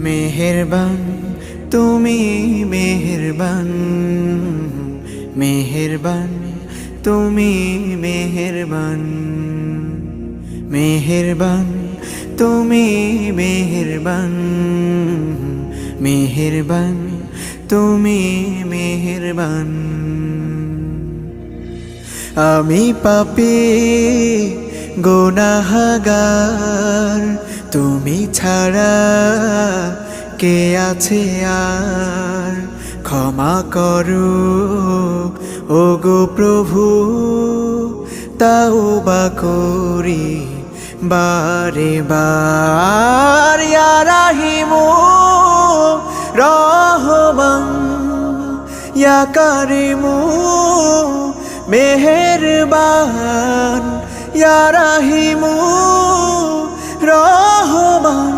মেহেরবান তুমি মেহেরবান, মেহেরবান তুমি মেহেরবান, মেহেরবান তুমি মেহেরবান, মেহেরবান তুমি মেহেরবান। আমি পাপী গুনাহগার, তুমি ছাড়া কে আছে আর? ক্ষমা করো ওগো প্রভু, তাওবা করি বারে বার। ইয়া রাহিমু রহমান, ইয়া কারিমু মেহেরবান, ইয়া রাহিমু রহমান,